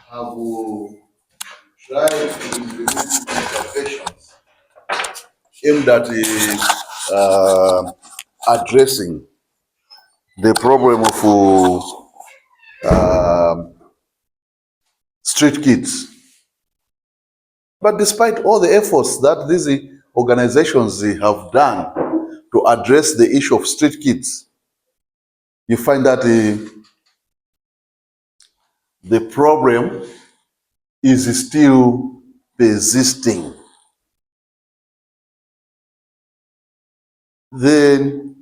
have tried to implement interventions aimed at addressing the problem of street kids. But despite all the efforts that these organizations have done to address the issue of street kids, you find that the problem is still persisting. Then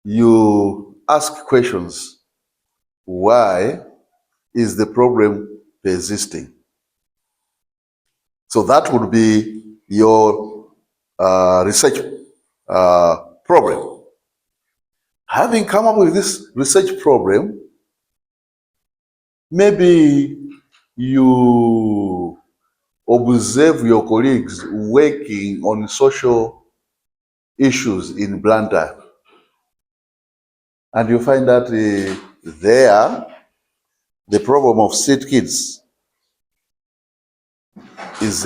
you ask questions. Why is the problem persisting? So that would be your research problem. Having come up with this research problem, maybe you observe your colleagues working on social issues in Blantyre, and you find that there, the problem of street kids is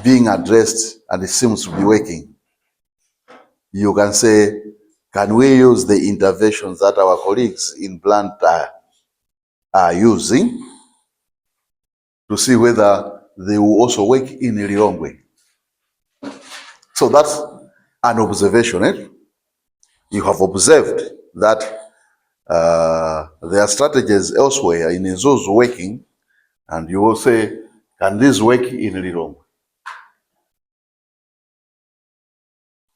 being addressed and it seems to be working. You can say, can we use the interventions that our colleagues in Blantyre are using to see whether they will also work in Lilongwe? So that's an observation. You have observed that there are strategies elsewhere in Nzuzu working, and you will say, can this work in Lilongwe?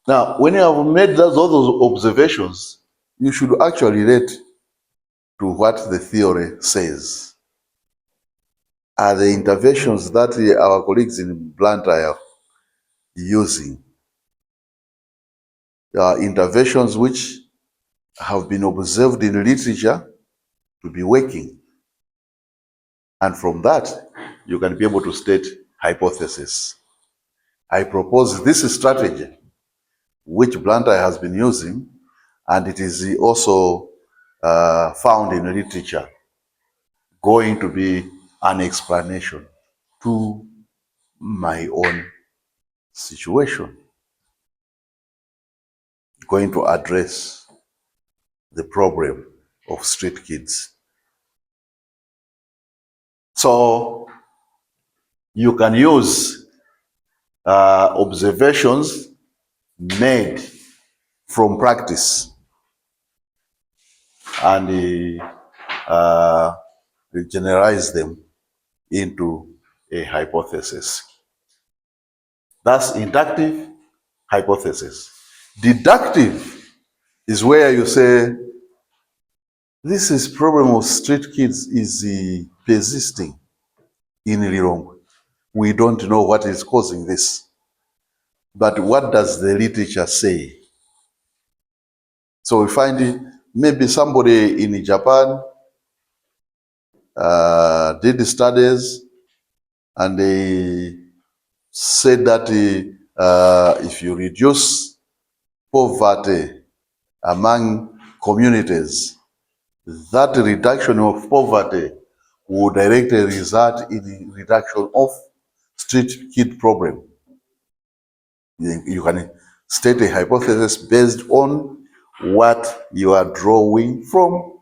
Now, when you have made all those observations, you should actually relate to what the theory says. Are the interventions that our colleagues in Blantyre are using interventions which have been observed in literature to be working? And from that, you can be able to state hypothesis. I propose this strategy, which Blantyre has been using, and it is also found in literature, going to be an explanation to my own situation, going to address the problem of street kids. So you can use observations made from practice and generalize them into a hypothesis. That's inductive hypothesis. Deductive is where you say, this is problem of street kids is persisting in Lilongwe. We don't know what is causing this. But what does the literature say? So we find maybe somebody in Japan did studies and they said that if you reduce poverty among communities, that reduction of poverty will directly result in the reduction of street kid problem. You can state a hypothesis based on what you are drawing from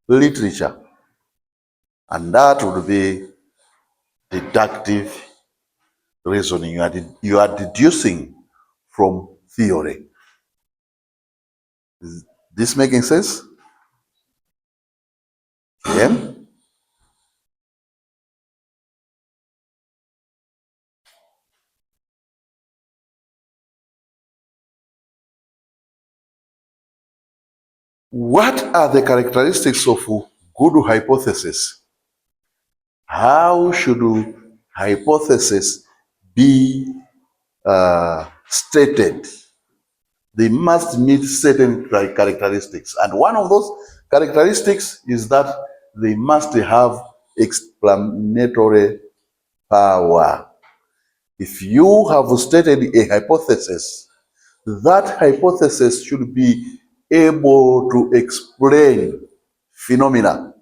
literature. And that would be deductive reasoning. You are deducing from theory. Is this making sense? Yeah? What are the characteristics of good hypothesis? How should hypothesis be stated? They must meet certain characteristics. And one of those characteristics is that they must have explanatory power. If you have stated a hypothesis, that hypothesis should be able to explain phenomena.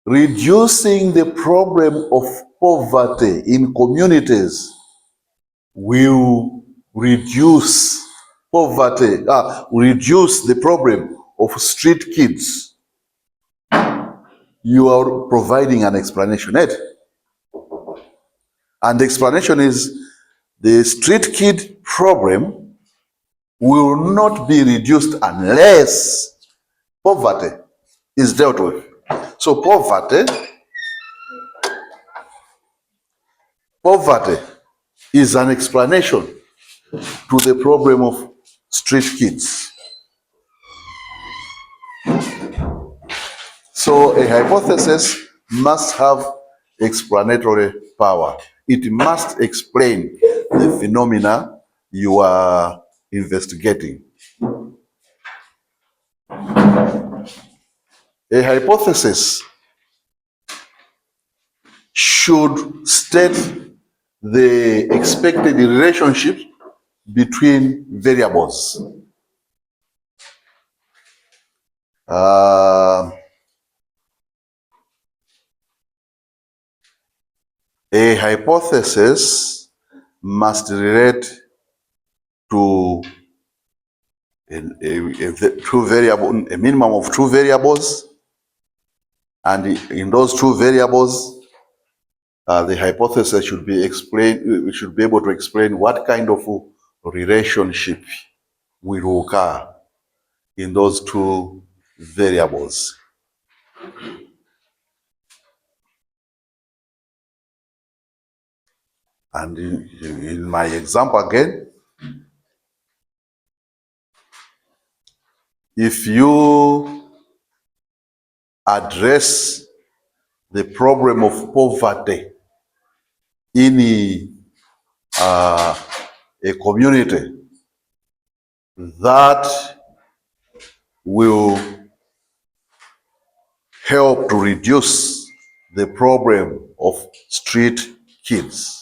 reducing the problem of poverty in communities will reduce poverty, reduce the problem of street kids. You are providing an explanation, Ed. And the explanation is the street kid problem will not be reduced unless poverty is dealt with. So poverty is an explanation to the problem of street kids. So a hypothesis must have explanatory power. It must explain the phenomena you are investigating. A hypothesis should state the expected relationship between variables. A hypothesis must relate to a minimum of two variables, and in those two variables, the hypothesis should be explained. We should be able to explain what kind of relationship will occur in those two variables. And in my example again, if you address the problem of poverty in a community, that will help to reduce the problem of street kids.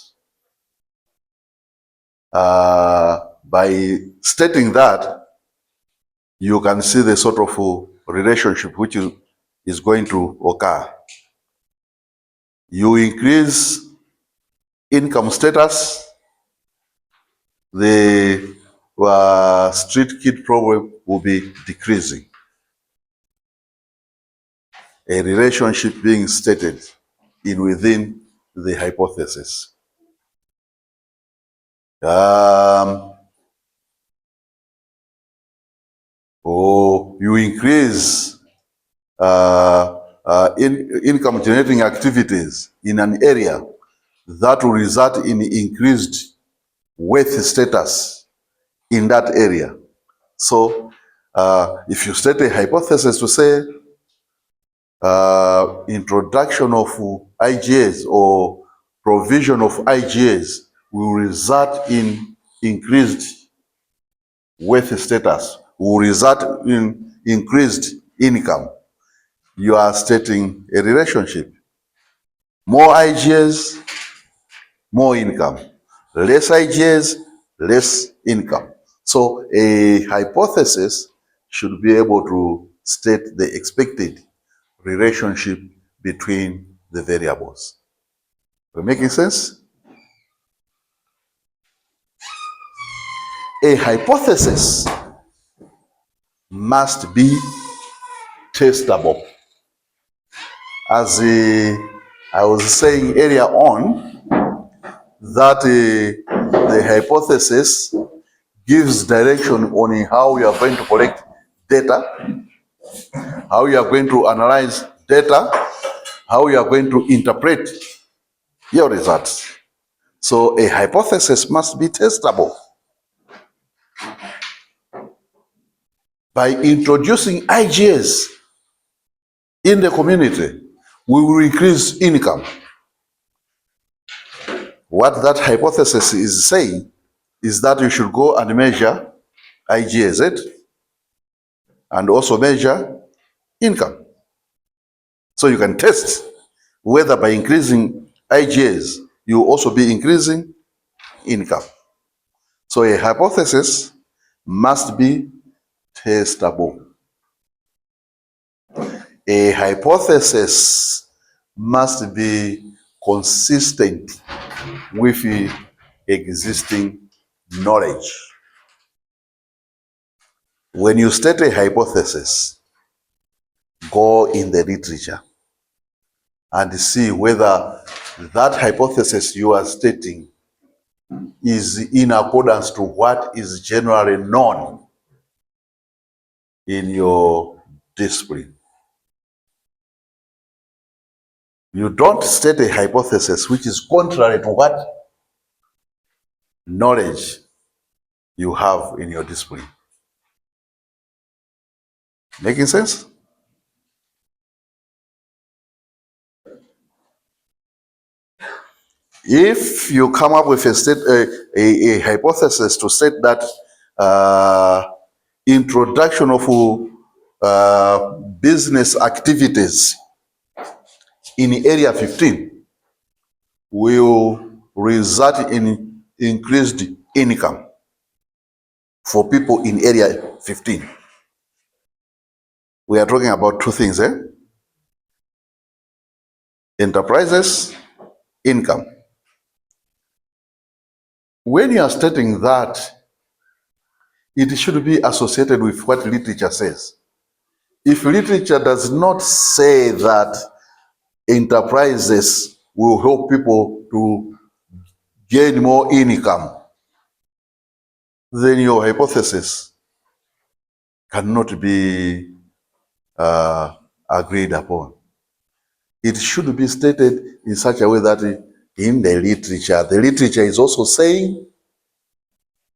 By stating that, you can see the sort of relationship which is going to occur. You increase income status, the street kid problem will be decreasing. A relationship being stated within the hypothesis. Or you increase income generating activities in an area, that will result in increased wealth status in that area. So if you state a hypothesis to say introduction of IGAs or provision of IGAs will result in increased wealth status, will result in increased income, you are stating a relationship. More IGAs, more income. Less IGAs, less income. So a hypothesis should be able to state the expected relationship between the variables. We're making sense? A hypothesis must be testable. As I was saying earlier on, that the hypothesis gives direction on how we are going to collect data, how we are going to analyze data, how we are going to interpret your results. So a hypothesis must be testable. By introducing IGAs in the community, we will increase income. What that hypothesis is saying is that you should go and measure IGAZ and also measure income. So you can test whether by increasing IGAs, you will also be increasing income. So a hypothesis must be testable. A hypothesis must be consistent with existing knowledge. When you state a hypothesis, go in the literature and see whether that hypothesis you are stating is in accordance to what is generally known in your discipline. You don't state a hypothesis which is contrary to what knowledge you have in your discipline. Making sense? If you come up with a hypothesis to state that introduction of business activities in Area 15 will result in increased income for people in Area 15. We are talking about two things, enterprises, income. When you are stating that, it should be associated with what literature says. If literature does not say that enterprises will help people to gain more income, then your hypothesis cannot be agreed upon. It should be stated in such a way that in the literature is also saying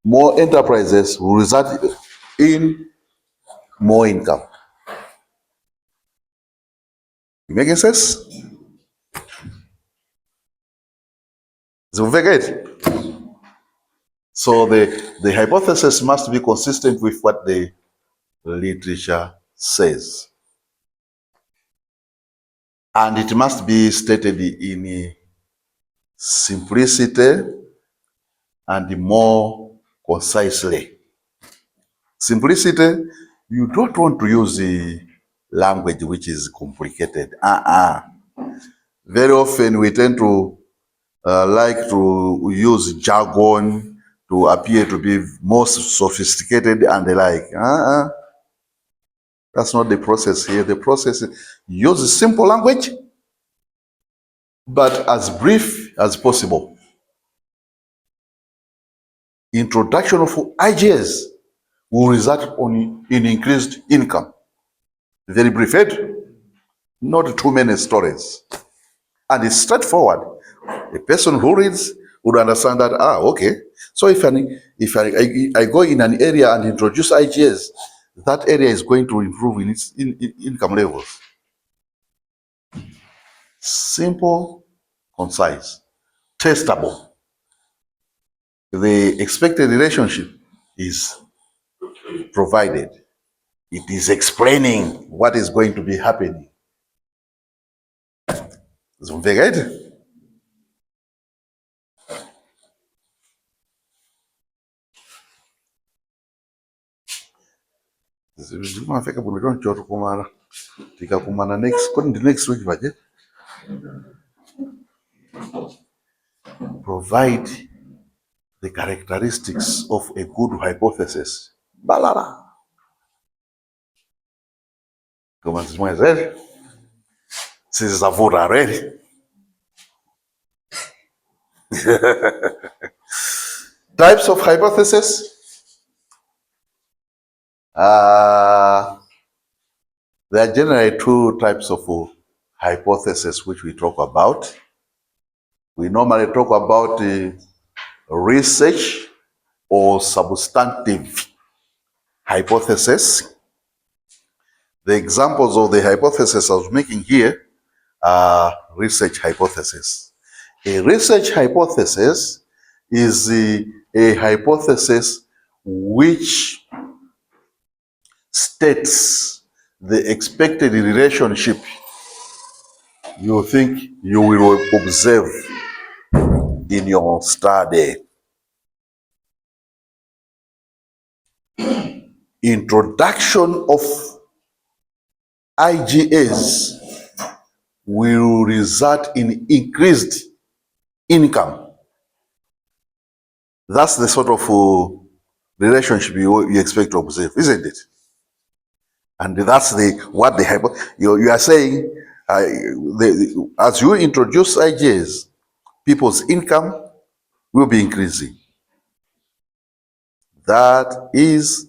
more enterprises will result in more income. Making sense? So the hypothesis must be consistent with what the literature says. And it must be stated in simplicity and more concisely. Simplicity, you don't want to use the language which is complicated. Very often we tend to like to use jargon to appear to be more sophisticated and the like. That's not the process here. The process is use simple language, but as brief as possible. Introduction of ideas will result in increased income. Very brief, not too many stories. And it's straightforward. A person who reads would understand that, okay. So if I go in an area and introduce ideas, that area is going to improve in its income levels. Simple, concise, testable. The expected relationship is provided. It is explaining what is going to be happening. Zumvegete? Zimafika bunidon choto kumara. Tika kumana next week budget. Provide the characteristics of a good hypothesis. Balara. Como as mães ready? Vocês are ready? Types of hypothesis. There are generally two types of hypothesis which we talk about. We normally talk about research or substantive hypothesis. The examples of the hypothesis I was making here are research hypothesis. A research hypothesis is a hypothesis which states the expected relationship you think you will observe in your study. Introduction of IGAs will result in increased income. That's the sort of relationship you expect to observe, isn't it? And that's what you are saying. As you introduce IJs, people's income will be increasing. That is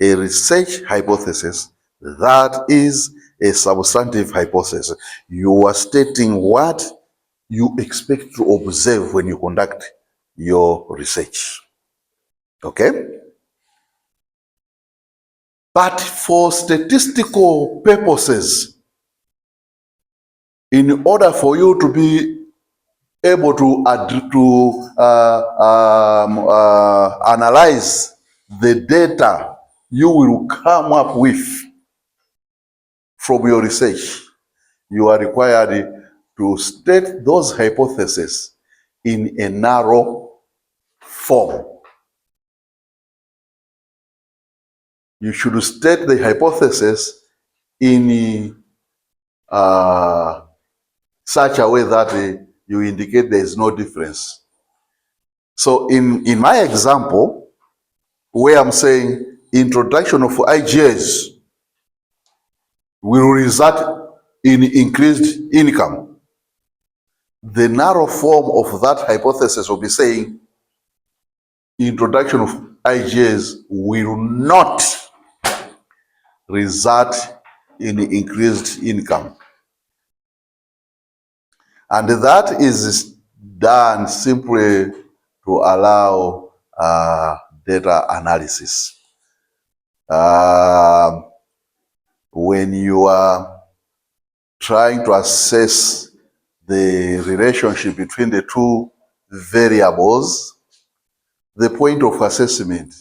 a research hypothesis. That is a substantive hypothesis. You are stating what you expect to observe when you conduct your research. Okay? But for statistical purposes, in order for you to be able to analyze the data you will come up with from your research, you are required to state those hypotheses in a narrow form. You should state the hypothesis in such a way that you indicate there is no difference. So in my example, where I'm saying introduction of IGS will result in increased income, the narrow form of that hypothesis will be saying introduction of IGS will not result in increased income. And that is done simply to allow data analysis. When you are trying to assess the relationship between the two variables, the point of assessment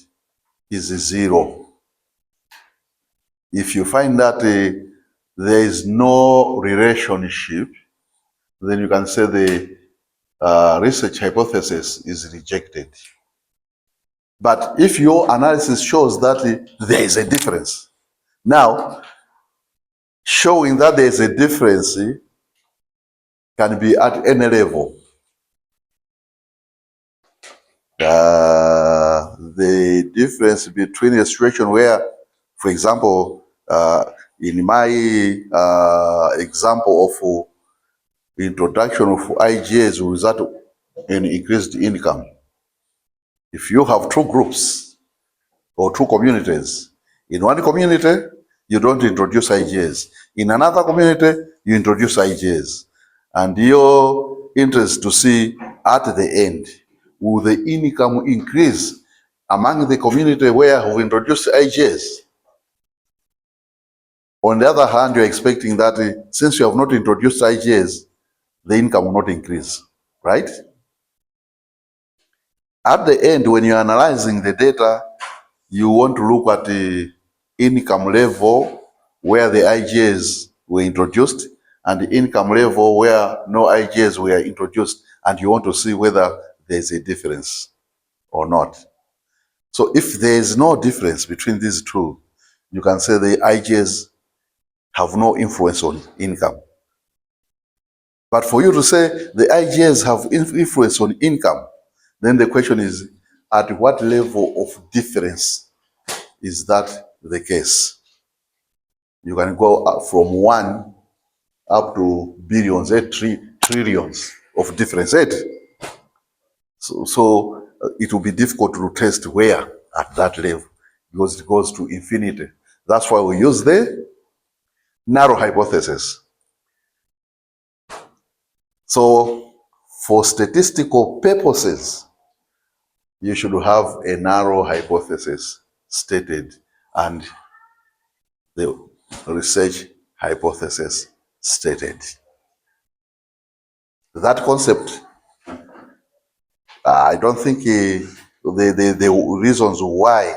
is 0. If you find that there is no relationship, then you can say the research hypothesis is rejected. But if your analysis shows that there is a difference, now showing that there is a difference can be at any level. The difference between a situation where, for example, in my example of introduction of IGS will result in increased income. If you have two groups or two communities, in one community, you don't introduce IGS. In another community, you introduce IGS. And your interest to see at the end, will the income increase among the community where we introduced IGS? On the other hand, you're expecting that since you have not introduced IGS, the income will not increase, right? At the end, when you're analyzing the data, you want to look at the income level where the IGS were introduced and the income level where no IGS were introduced, and you want to see whether there's a difference or not. So if there is no difference between these two, you can say the IGS have no influence on income. But for you to say the IGS have influence on income, then the question is, at what level of difference is that the case? You can go up from 1 up to billions, 3 trillions of difference. So it will be difficult to test where at that level, because it goes to infinity. That's why we use the narrow hypothesis. So for statistical purposes, you should have a narrow hypothesis stated and the research hypothesis stated. That concept, I don't think the reasons why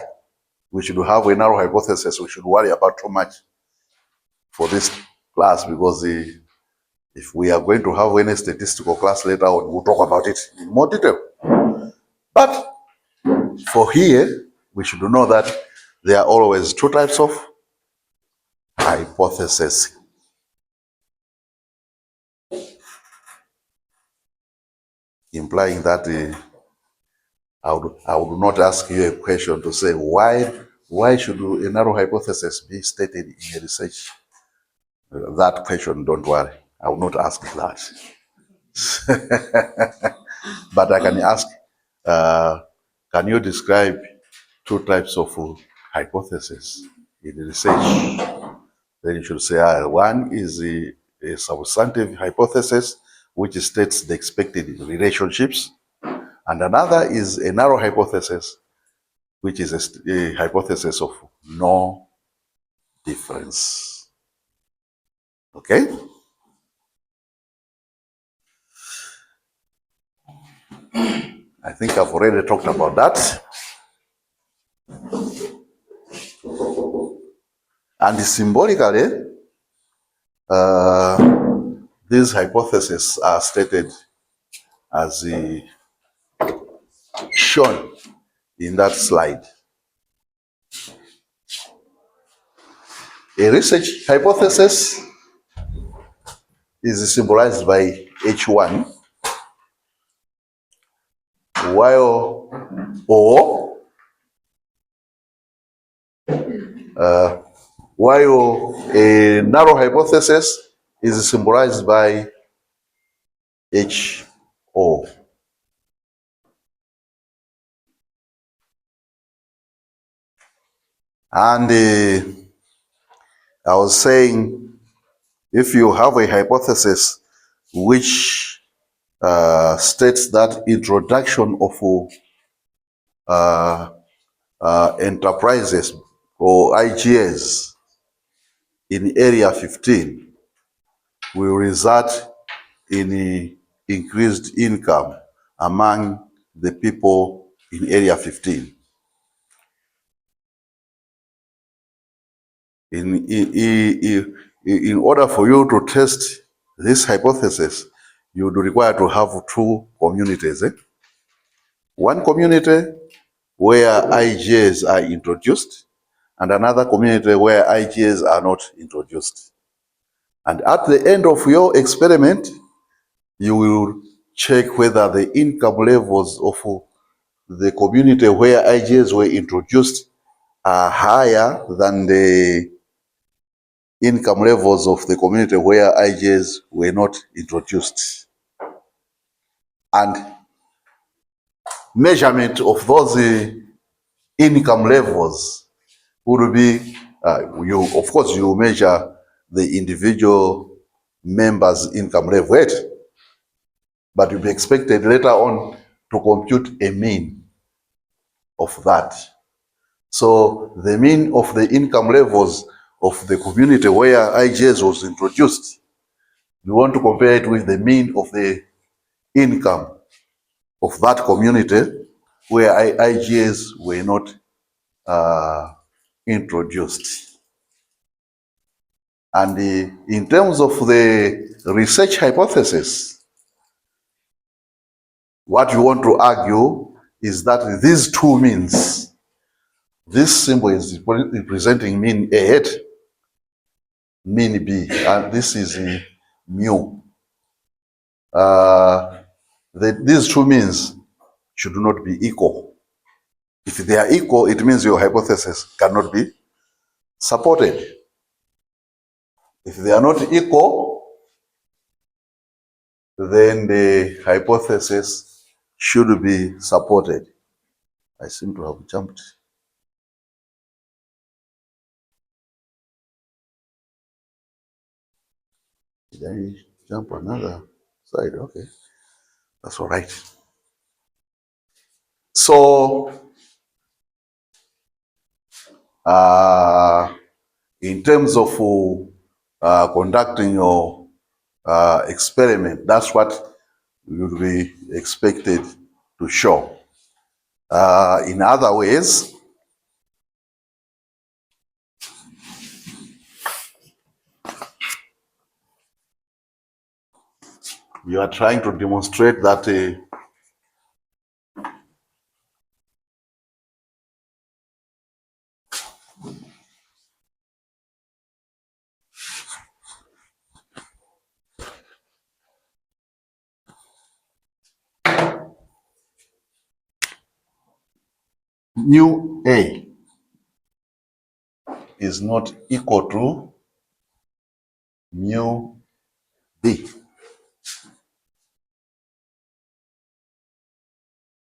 we should have a narrow hypothesis we should worry about too much for this class, because if we are going to have any statistical class later on, we'll talk about it in more detail. But for here, we should know that there are always two types of hypotheses. implying that I would not ask you a question to say why should a narrow hypothesis be stated in a research? That question, don't worry, I will not ask that. But I can ask, can you describe two types of hypothesis in research? Then you should say, one is a substantive hypothesis, which states the expected relationships, and another is a narrow hypothesis, which is a hypothesis of no difference. Okay? I think I've already talked about that. And symbolically, these hypotheses are stated as shown in that slide. A research hypothesis is symbolized by H1, while a narrow hypothesis is symbolized by HO. And I was saying, if you have a hypothesis which states that introduction of enterprises or IGAs in Area 15 will result in increased income among the people in Area 15. In order for you to test this hypothesis, you would require to have two communities. One community where IGAs are introduced, and another community where IGAs are not introduced. And at the end of your experiment, you will check whether the income levels of the community where IGAs were introduced are higher than the income levels of the community where IGAs were not introduced. And measurement of those income levels would be, of course, you measure the individual members' income level, but you'll be expected later on to compute a mean of that. So the mean of the income levels of the community where IGS was introduced, we want to compare it with the mean of the income of that community where IGS were not introduced. And in terms of the research hypothesis, what you want to argue is that these two means, this symbol is representing mean A, mean B, and this is mu. These two means should not be equal. If they are equal, it means your hypothesis cannot be supported. If they are not equal, then the hypothesis should be supported. I seem to have jumped. Did I jump another side? Okay, that's all right. So, in terms of conducting your experiment, that's what you will be expected to show. In other ways, you are trying to demonstrate that mu A is not equal to mu B.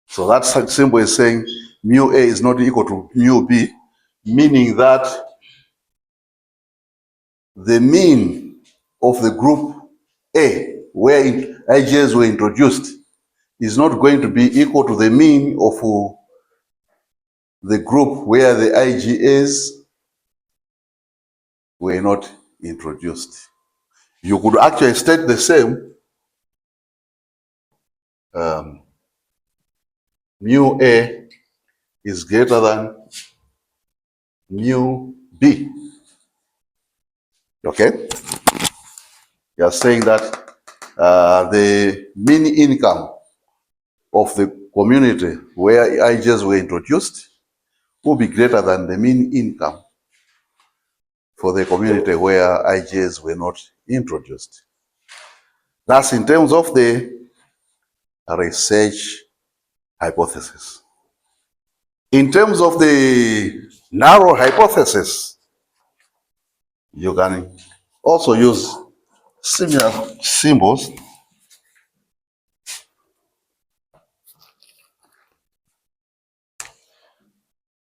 So that symbol is saying mu A is not equal to mu B, meaning that the mean of the group A, where IJs were introduced, is not going to be equal to the mean of the group where the IGAs were not introduced. You could actually state the same. Mu A is greater than mu B. Okay? You are saying that the mean income of the community where IGs were introduced will be greater than the mean income for the community where IGs were not introduced. That's in terms of the research hypothesis. In terms of the narrow hypothesis, you can also use similar symbols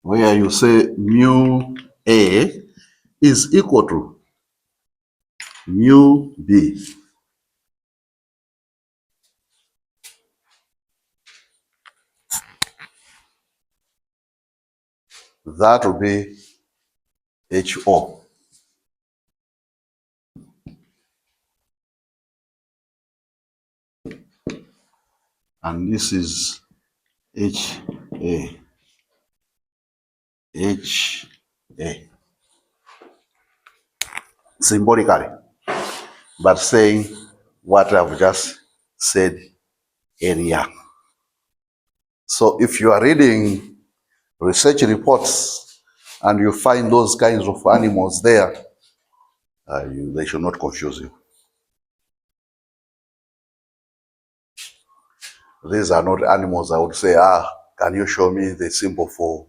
where you say mu A is equal to mu B. That will be HO. And this is HA. HA. Symbolically, but saying what I've just said earlier. So if you are reading research reports and you find those kinds of animals there, they should not confuse you. These are not animals I would say, can you show me the symbol for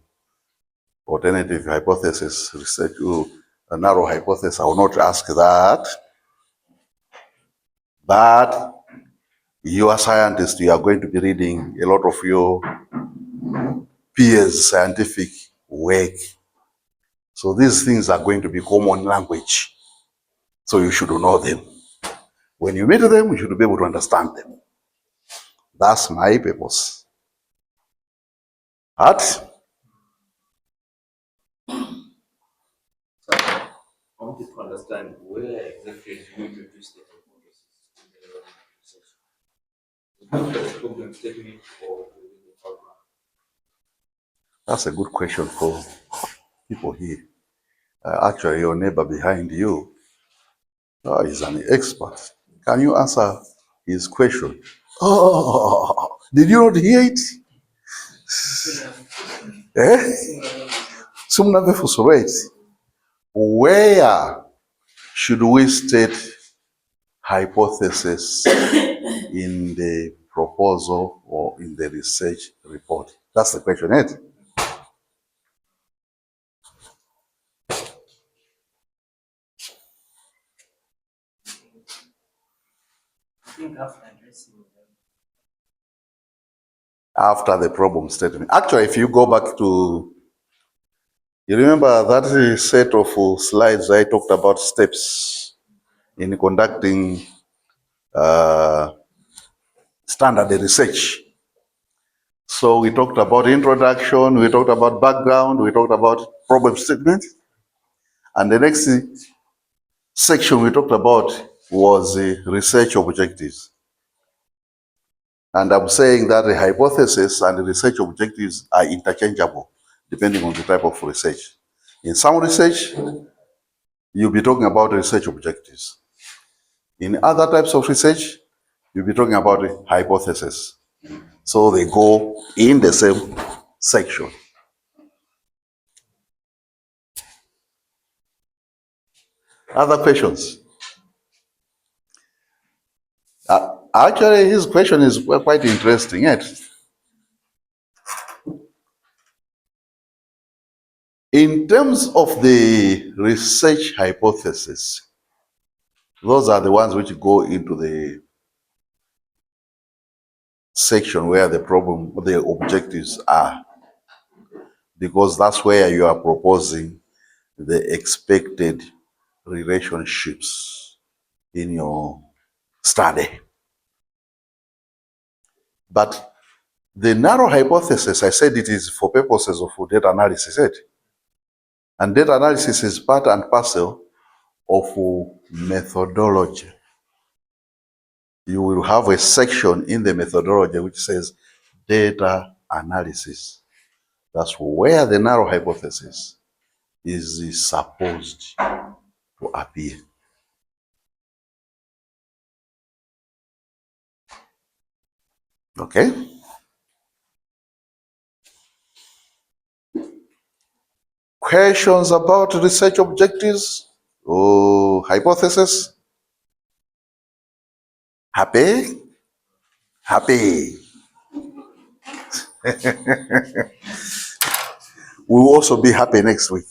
alternative hypothesis, research, a narrow hypothesis? I will not ask that. But you are scientists, you are going to be reading a lot of your peers' scientific work. So these things are going to be common language. So you should know them. When you meet them, you should be able to understand them. That's my purpose. But I wanted to understand where exactly do you introduce the hypothesis in the research? Problem statement or the program? that's a good question for people here. Actually, your neighbor behind you is an expert. Can you answer his question? Oh, did you not hear it? Eh? Sumnave Fusurate. Where should we state hypothesis in the proposal or in the research report? That's the question, right? I think after addressing them. After the problem statement. Actually, if you go back to, you remember that set of slides I talked about steps in conducting standard research. So we talked about introduction, we talked about background, we talked about problem statement. And the next section we talked about was research objectives. And I'm saying that the hypothesis and the research objectives are interchangeable depending on the type of research. In some research, you'll be talking about research objectives. In other types of research, you'll be talking about the hypothesis. So they go in the same section. Other questions? Actually, his question is quite interesting. Yet. In terms of the research hypothesis, those are the ones which go into the section where the objectives are, because that's where you are proposing the expected relationships in your study. But the narrow hypothesis, I said it is for purposes of data analysis, right? And data analysis is part and parcel of methodology. You will have a section in the methodology which says data analysis. That's where the narrow hypothesis is supposed to appear. Okay? Questions about research objectives or hypothesis? Happy? Happy. We will also be happy next week.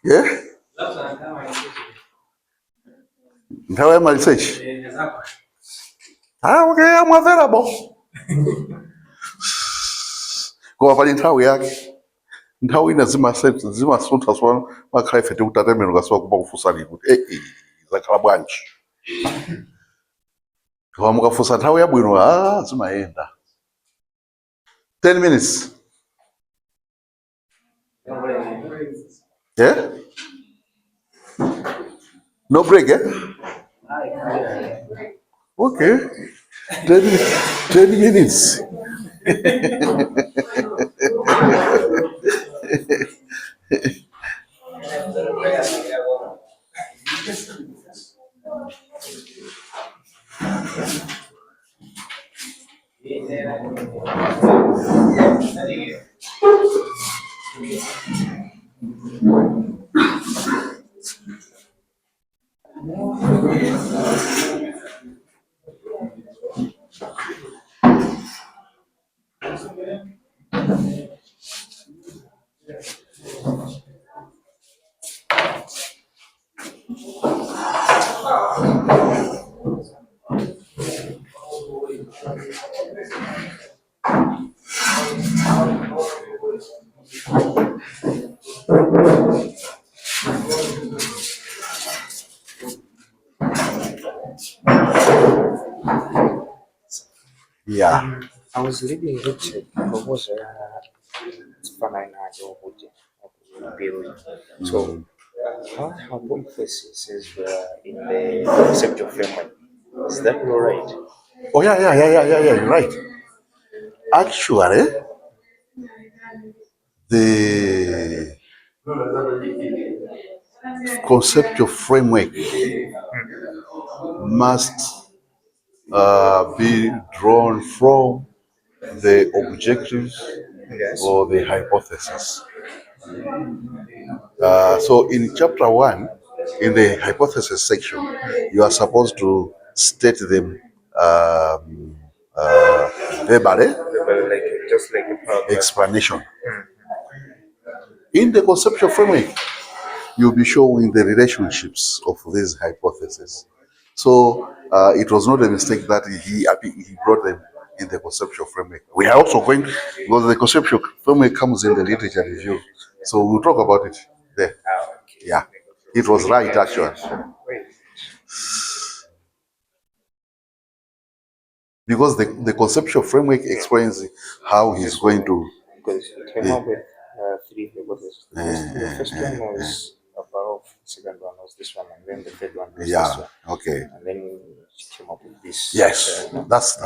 Yeah? Nthawi ya research. Okay, I'm available. Kwa pali nthawi yake. Nthawi ina zimasuntha swa makhala ife tikutatembera ukasiwa kupa kufunsani kuti zakhala bwanji. Koma mukafunsa nthawi yabwino zimayenda. 10 minutes. Yeah? No break, eh? Okay. 10 minutes. Yeah. I was reading Richard proposal building. So how hypotheses were in the conceptual framework. Is that all right? Oh, yeah, you're right. Actually, the conceptual framework must be drawn from the objectives Yes. or the hypothesis. So in chapter 1, in the hypothesis section, you are supposed to state them verbally, Like just like a paragraph. explanation. In the conceptual framework, you'll be showing the relationships of these hypotheses. So it was not a mistake that he brought them in the conceptual framework. We are also going, because the conceptual framework comes in the literature review. So we'll talk about it there. Okay. Yeah, it was right actually. Wait. Because the conceptual framework explains how he's going to. Because he came up with three hypotheses. The first one was above, the second one was this one, and then the third one was this Yeah, one. okay. And then he came up with this. Yes, that's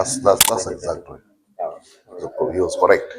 exactly. He was correct.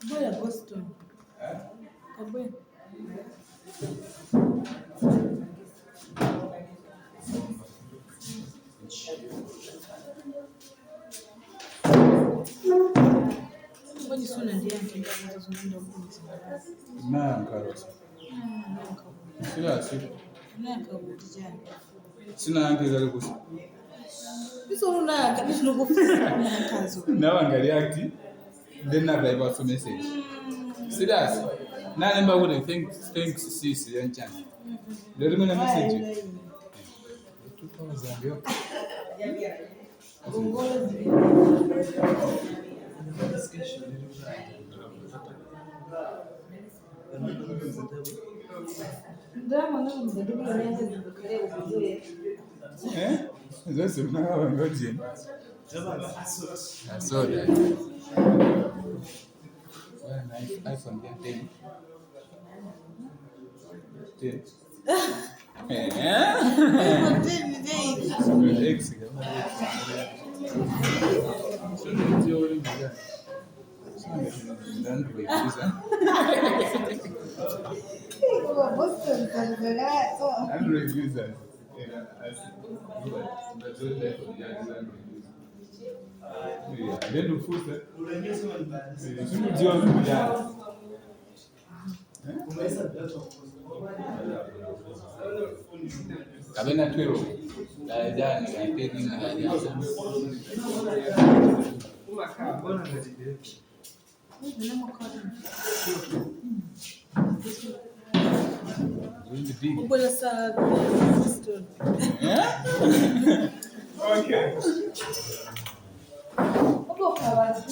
Boya Boston. Kabwe. Mbona sio ndio anazungumza huko msemaji? Na Carlos. Kila siku. Na kabutijana. Sina yanke zale kusi. Biso una kabisa nokufuna kazo. Na angalia acti. Then na drive out message. Serious. Na nemba wule thanks sis yanchan. Ndio mimi na message. 2000 yo. Sasa mnawa ngoje. I saw that. iPhone 10. 10. X. Ndio ulivyo. Sana ndio kuigiza. Ndio kuigiza. Ndio futa. Ndio ulivyo. Kabena twero. Jana kaipeni na jana. Ubona saa story. Okay. Uko kwa baba.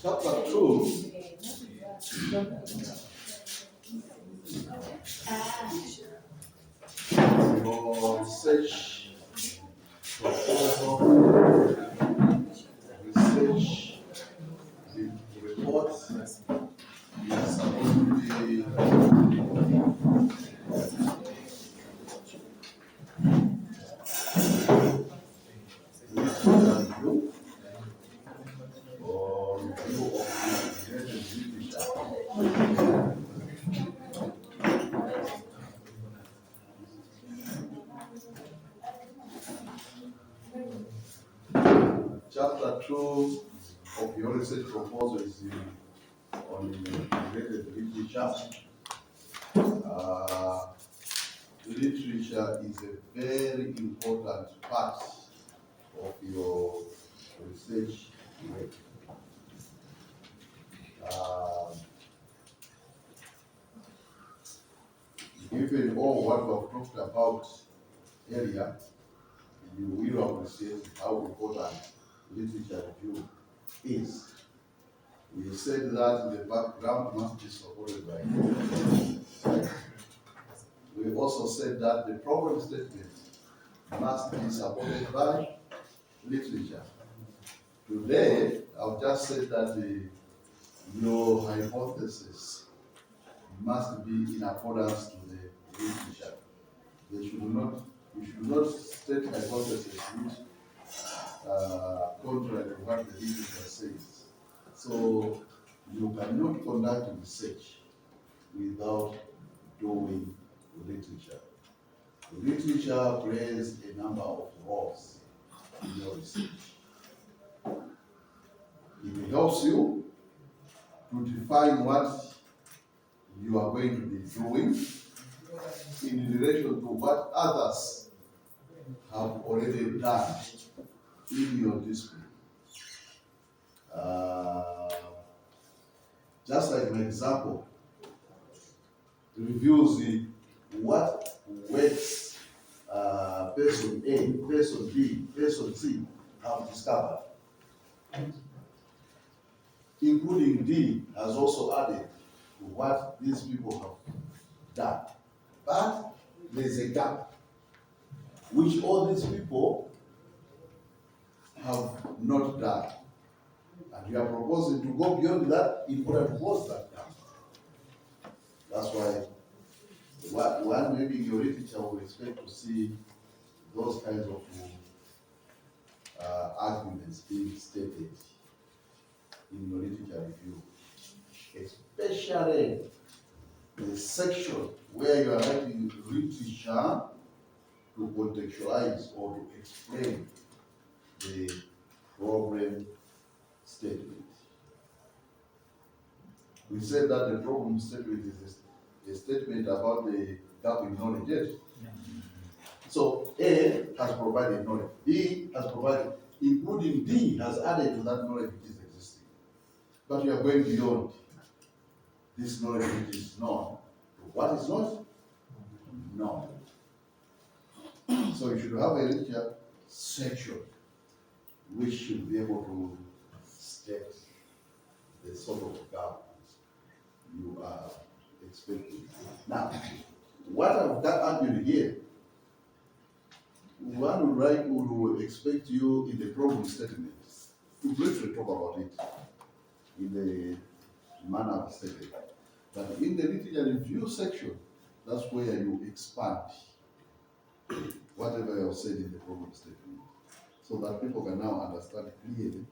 Chapter 2 your research proposal, research the report is supposed to be review or review of the literature. Chapter 2 of your research proposal is on related literature. Literature is a very important part of your research work. Given all what we have talked about earlier, you will appreciate how important literature review is. We said that the background must be supported by literature. We also said that the problem statement must be supported by literature. Today, I've just said that your hypothesis must be in accordance to the literature. You should not state hypothesis which contrary to what the literature says. So you cannot conduct research without doing literature. Literature plays a number of roles in your research. It helps you to define what you are going to be doing in relation to what others have already done in your discipline. Just like my example, reviews what works person A, person B, person C have discovered. Including D has also added to what these people have done. But there's a gap which all these people have not done. And you are proposing to go beyond that in order to close that gap. That's why one maybe in your literature will expect to see those kinds of arguments being stated in your literature review. Especially the section where you are writing literature to contextualize or to explain the problem statement. We said that the problem statement is a statement about the gap in knowledge. Yes? So A has provided knowledge, B has provided, including D has added to that knowledge which is existing. But you are going beyond this knowledge which is known. What is not known? So you should have a literature section which should be able to state the sort of governance you are expecting. Now, what I've argued here, one would expect you in the problem statement to briefly talk about it in the manner I've stated. But in the literature review section, that's where you expand whatever you have said in the problem statement, so that people can now understand clearly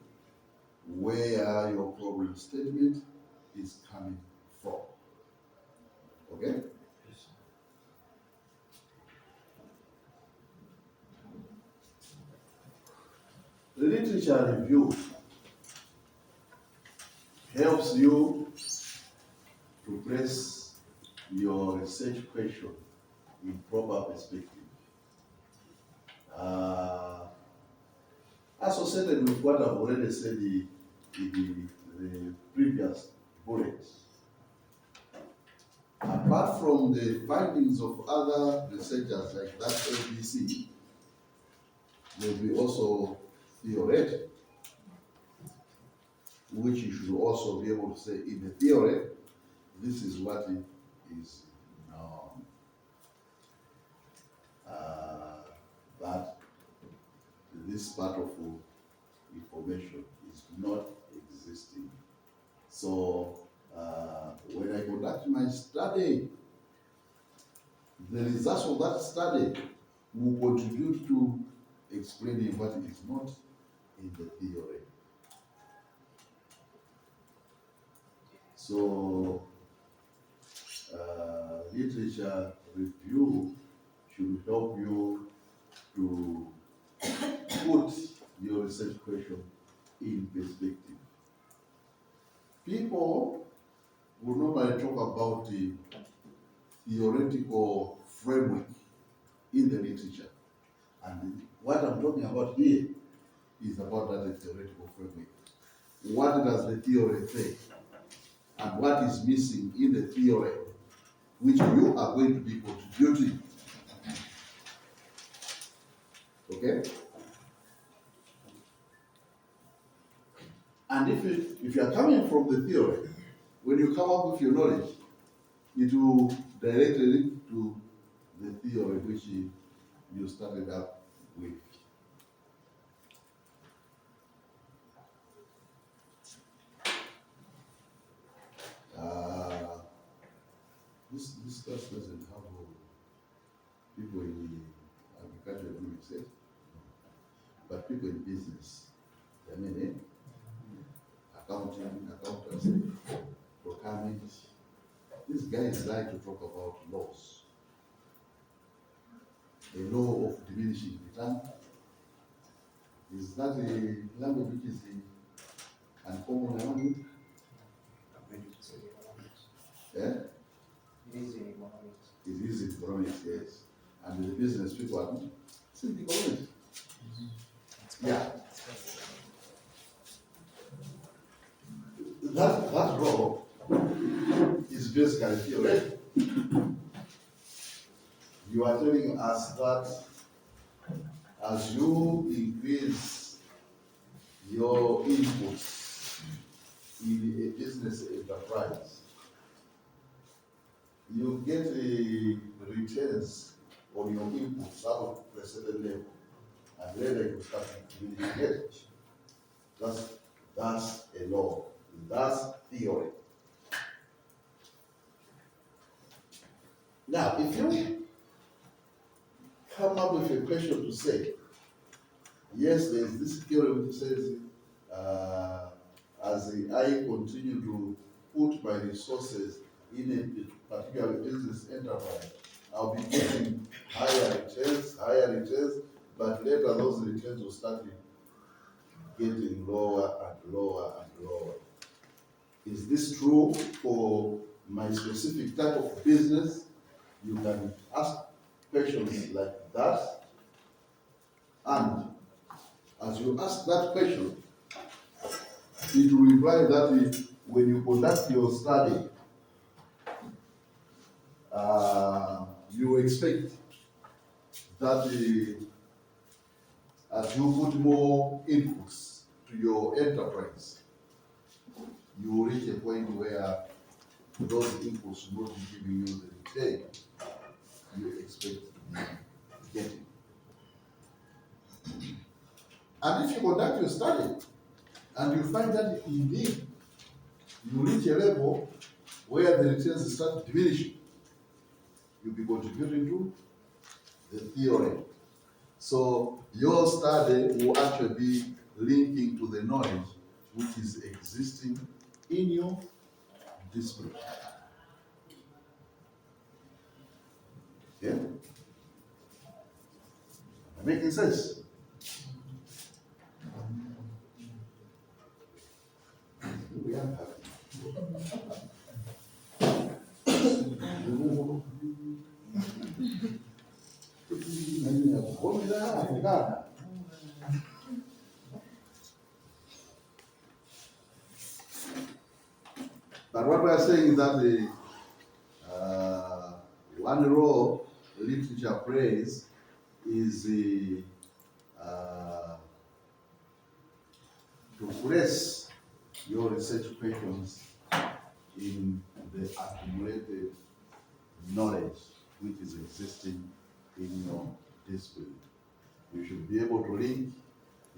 where your problem statement is coming from. Okay? The literature review helps you to place your research question in proper perspective. Associated with what I've already said in the previous bullets, apart from the findings of other researchers like that ABC, there will be also theory, which you should also be able to say in the theory, this is what it is known. But this part of information is not existing. So when I conduct my study, the results of that study will contribute to explaining what is not in the theory. So literature review should help you to put your research question in perspective. People will normally talk about the theoretical framework in the literature. And what I'm talking about here is about that theoretical framework. What does the theory say? And what is missing in the theory, which you are going to be contributing? Okay? And if you are coming from the theory, when you come up with your knowledge, it will directly link to the theory which you started up with. This class doesn't have people in the agriculture economic sector, but people in business. I mean, accounting, accountancy, procurement. These guys like to talk about laws. The law of diminishing return. Is that a language which is uncommon around you? Yeah? It is in economics. It is in economics, yes. And the business people are simply economics. Yeah. That law is basically theory. You are telling us that as you increase your inputs in a business enterprise, you get a returns on your inputs up to a certain level, and later you start to get it. That's a law. That's theory. Now, if you come up with a question to say, yes, there is this theory which says, as I continue to put my resources in a particular business enterprise, I'll be getting higher returns, but later those returns will start getting lower and lower and lower. Is this true for my specific type of business? You can ask questions like that, and as you ask that question, it will imply that when you conduct your study, you expect that at you put more inputs to your enterprise, you will reach a point where those inputs will not be giving you the return you expect to be getting. And if you conduct your study and you find that indeed you reach a level where the returns start diminishing, you'll be contributing to the theory. So your study will actually be linking to the knowledge which is existing in your discipline. Yeah? Making sense? We are happy. But what we are saying is that the one role literature plays is to place your research questions in the accumulated knowledge which is existing in your discipline. You should be able to link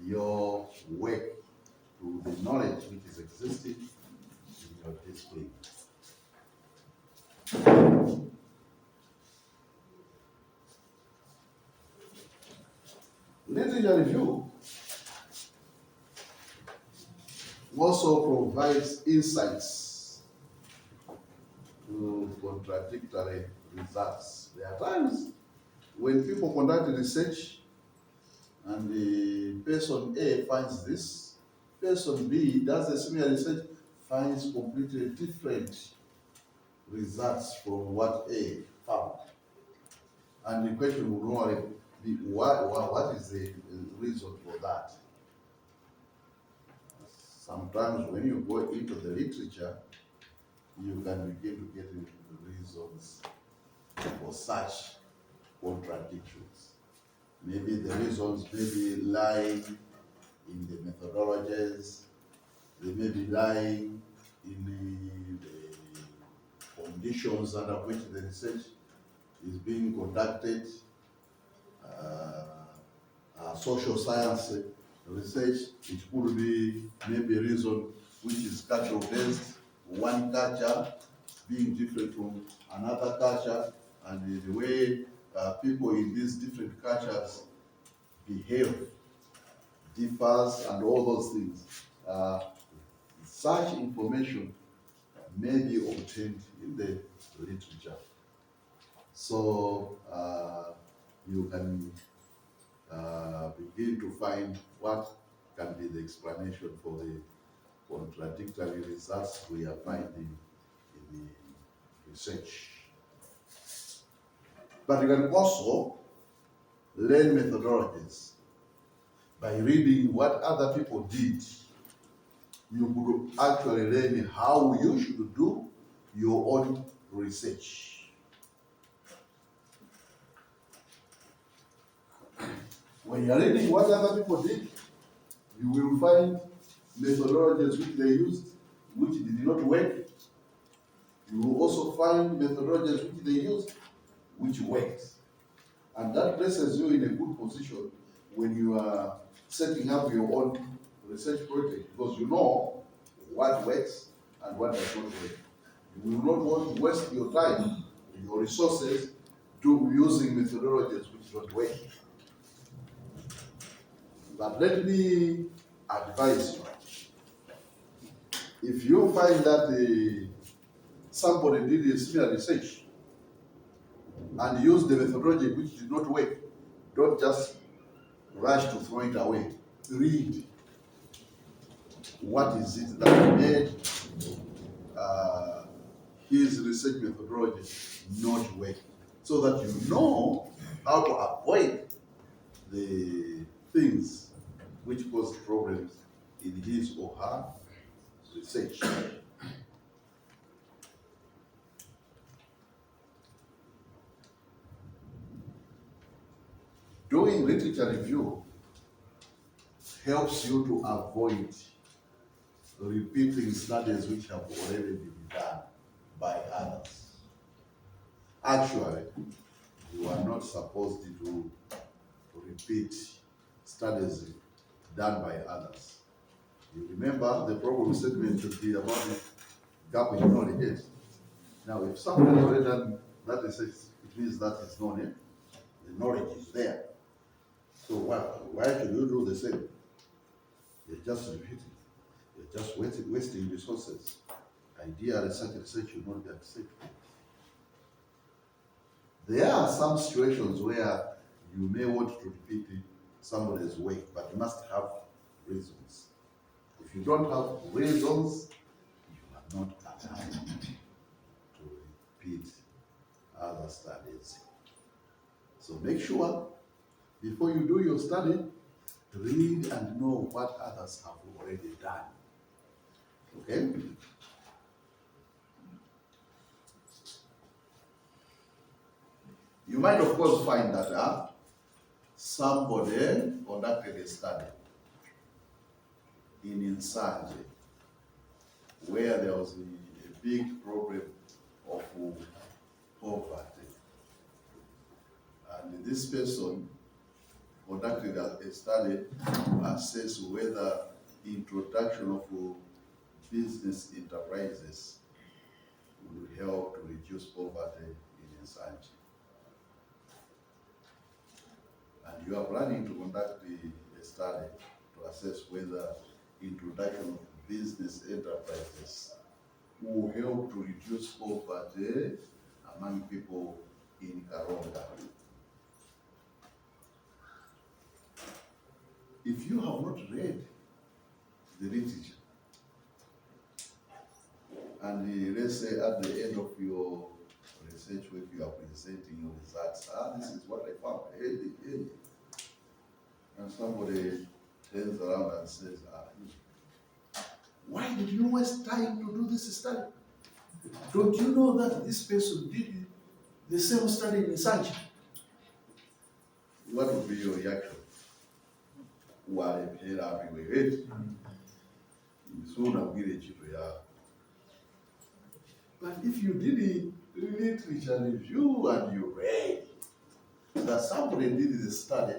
your work to the knowledge which is existing in your discipline. Literature review also provides insights to contradictory results. There are times when people conduct research and the person A finds this, person B does a similar research, finds completely different results from what A found. And the question will normally be, what is the reason for that? Sometimes when you go into the literature, you can begin to get into the reasons for such contradictions. Maybe the reasons may be lying in the methodologies, they may be lying in the conditions under which the research is being conducted, social science research. It could be maybe a reason which is cultural based, one culture being different from another culture, and the way people in these different cultures behave differs, and all those things. Such information may be obtained in the literature. So you can begin to find what can be the explanation for the contradictory results we are finding in the research. But you can also learn methodologies by reading what other people did. You could actually learn how you should do your own research. When you're reading what other people did, you will find methodologies which they used, which did not work. You will also find methodologies which they used, which worked. And that places you in a good position when you are setting up your own research project, because you know what works and what does not work. You will not want to waste your time and your resources using methodologies which don't work. But let me advise you. If you find that somebody did a similar research and used the methodology which did not work, don't just rush to throw it away. Read. What is it that made his research methodology not work? So that you know how to avoid the things which cause problems in his or her research. Doing literature review helps you to avoid repeating studies which have already been done by others. Actually, you are not supposed to repeat studies done by others. You remember the problem statement should be about the gap in knowledge. Now, if somebody has already done that research, it means that it's known, the knowledge is there. So why should you do the same? You're just repeating. You're just wasting resources. Ideally, such research should not be accepted. There are some situations where you may want to repeat somebody's work, but you must have reasons. If you don't have reasons, you are not allowed to repeat other studies. So make sure before you do your study, read and know what others have already done. Okay? You might, of course, find that somebody conducted a study in Nsanje where there was a big problem of poverty. And this person conducted a study to assess whether the introduction of business enterprises would help to reduce poverty in Nsanje. And you are planning to conduct a study to assess whether introduction of business enterprises will help to reduce poverty among people in Karonga. If you have not read the literature, and let's say at the end of your research work you are presenting your results, this is what I found, and somebody turns around and says, why did you waste time to do this study? Don't you know that this person did the same study in Nsanje? What would be your reaction? But if you did a literature review and you read that somebody did the study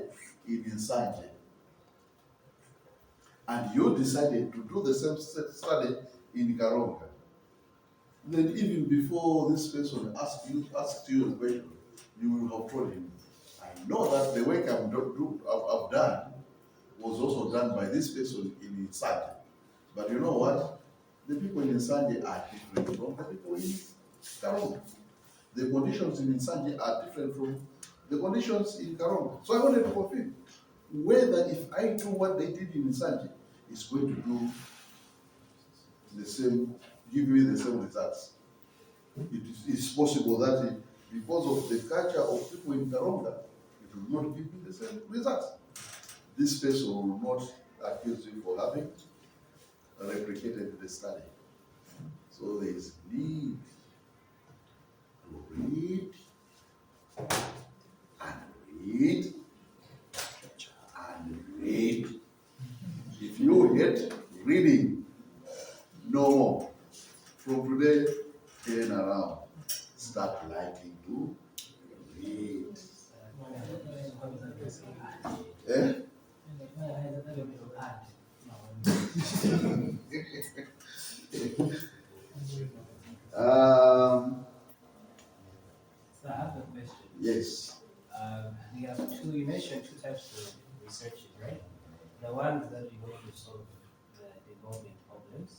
in Nsanje, and you decided to do the same study in Karonga, then even before this person asked you the question, you will have told him, I know that the work I've done was also done by this person in Nsanje. But you know what? The people in Nsanje are different from the people in Karonga. The conditions in Nsanje are different from the conditions in Karonga. So I wanted to confirm whether if I do what they did in Nsanje, it's going to do the same, give me the same results. It is possible that because of the culture of people in Karonga, it will not give me the same results. This person will not accuse you for having replicated the study. So there is need to read and read and read. If you hate reading, no more. From today, turn around. Start liking to read. Eh? So I have a question. Yes. You mentioned two types of researches, right? The ones that you go to solve the development problems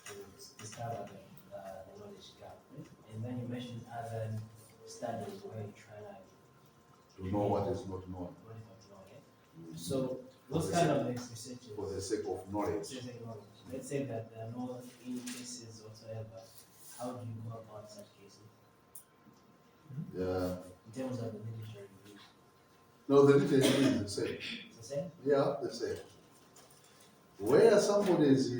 to discover the knowledge gap, right? And then you mentioned other studies where you try To know what is not known. what is not known, right? So those kind of researches, For the sake of knowledge. let's say that there are no cases whatsoever, how do you go about such cases? Yeah. In terms of the literature review. No, the literature is the same. It's the same? Yeah, the same. Where somebody is